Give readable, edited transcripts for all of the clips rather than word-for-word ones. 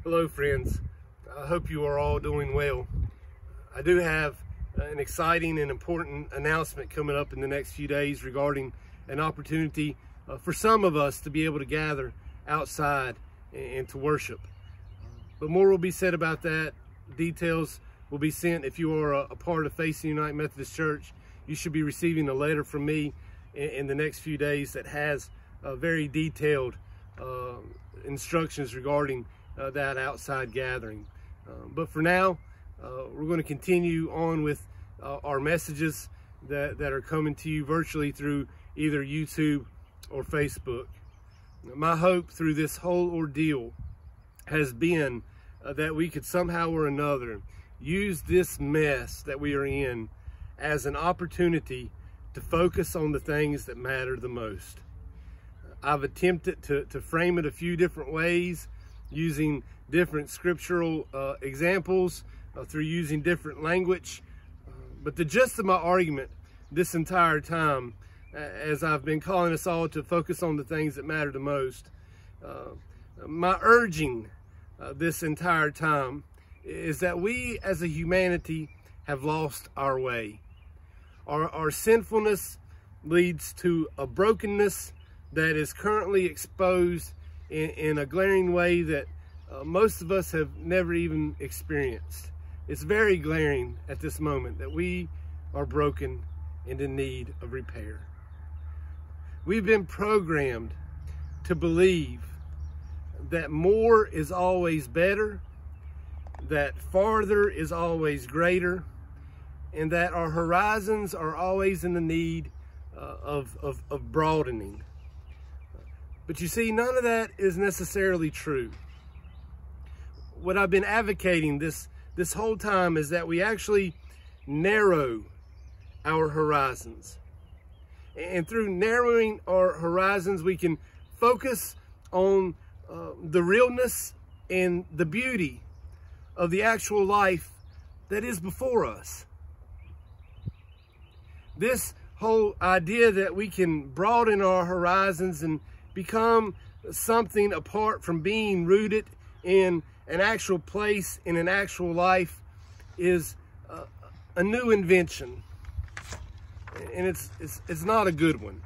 Hello friends, I hope you are all doing well. I do have an exciting and important announcement coming up in the next few days regarding an opportunity for some of us to be able to gather outside and to worship. But more will be said about that. Details will be sent. If you are a part of Faison United Methodist Church, you should be receiving a letter from me in the next few days that has very detailed instructions regarding that outside gathering. But for now, we're going to continue on with our messages that are coming to you virtually through either YouTube or Facebook. My hope through this whole ordeal has been that we could somehow or another use this mess that we are in as an opportunity to focus on the things that matter the most. I've attempted to frame it a few different ways, using different scriptural examples, through using different language. But the gist of my argument this entire time, as I've been calling us all to focus on the things that matter the most, my urging this entire time is that we as a humanity have lost our way. Our sinfulness leads to a brokenness that is currently exposed in a glaring way that most of us have never even experienced. It's very glaring at this moment that we are broken and in need of repair. We've been programmed to believe that more is always better, that farther is always greater, and that our horizons are always in the need of broadening. But you see, none of that is necessarily true. What I've been advocating this whole time is that we actually narrow our horizons. And through narrowing our horizons, we can focus on the realness and the beauty of the actual life that is before us. This whole idea that we can broaden our horizons and become something apart from being rooted in an actual place, in an actual life, is a new invention. And it's not a good one.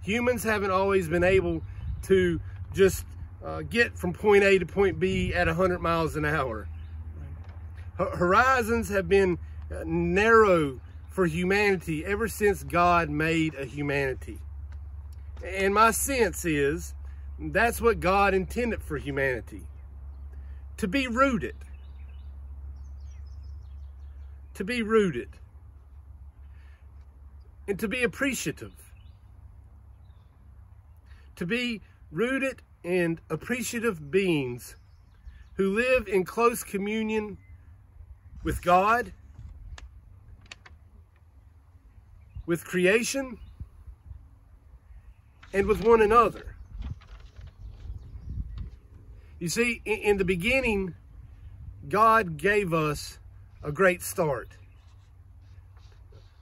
Humans haven't always been able to just get from point A to point B at 100 miles an hour. Horizons have been narrow for humanity ever since God made a humanity. And my sense is that's what God intended for humanity. To be rooted. To be rooted. And to be appreciative. To be rooted and appreciative beings who live in close communion with God, with creation, and with one another. You see, in the beginning, God gave us a great start.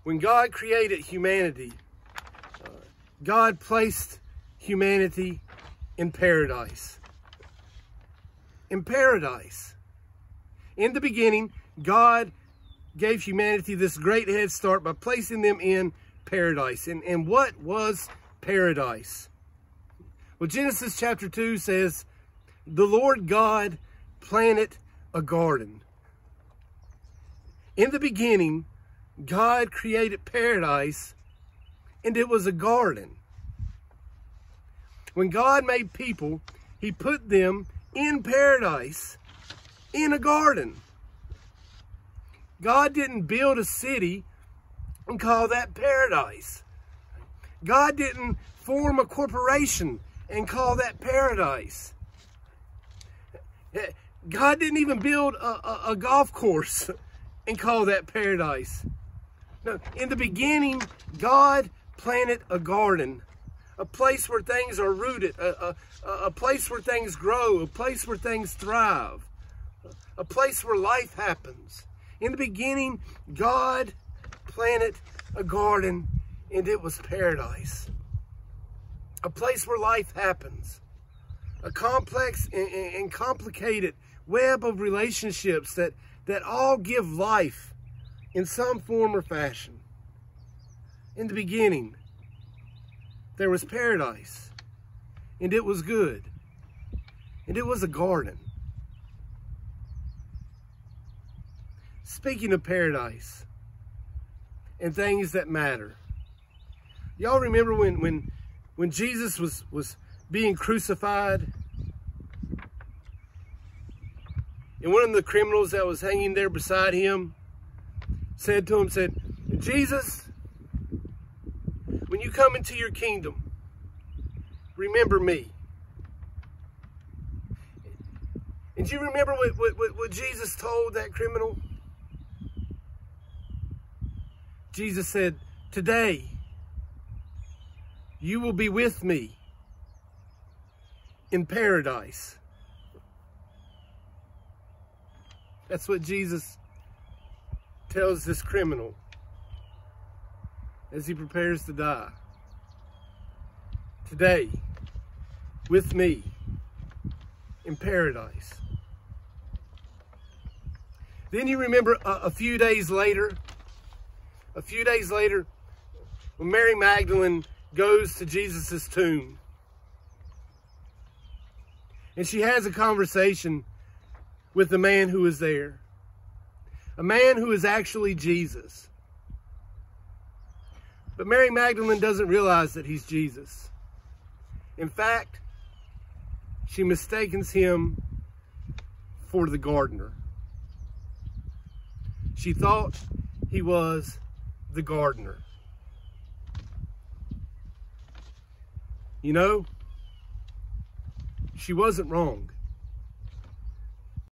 When God created humanity, God placed humanity in paradise. In paradise. In the beginning, God gave humanity this great head start by placing them in paradise. And what was paradise? Well, Genesis chapter 2 says, the Lord God planted a garden. In the beginning, God created paradise, and it was a garden. When God made people, He put them in paradise, in a garden. God didn't build a city and call that paradise. God didn't form a corporation and call that paradise. God didn't even build a golf course and call that paradise. No, in the beginning, God planted a garden, a place where things are rooted, a place where things grow, a place where things thrive, a place where life happens. In the beginning, God planted a garden, and it was paradise. A place where life happens. a complex and complicated web of relationships that all give life in some form or fashion. In the beginning, there was paradise, and it was good, and it was a garden. Speaking of paradise and things that matter, y'all remember when Jesus was being crucified, and one of the criminals that was hanging there beside him said, "Jesus, when you come into your kingdom, remember me." And do you remember what Jesus told that criminal? Jesus said, "Today, you will be with me in paradise." That's what Jesus tells this criminal as he prepares to die. Today, with me in paradise. Then you remember a few days later, when Mary Magdalene goes to Jesus' tomb, and she has a conversation with the man who is there. A man who is actually Jesus. But Mary Magdalene doesn't realize that he's Jesus. In fact, she mistakes him for the gardener. She thought he was the gardener. You know, she wasn't wrong.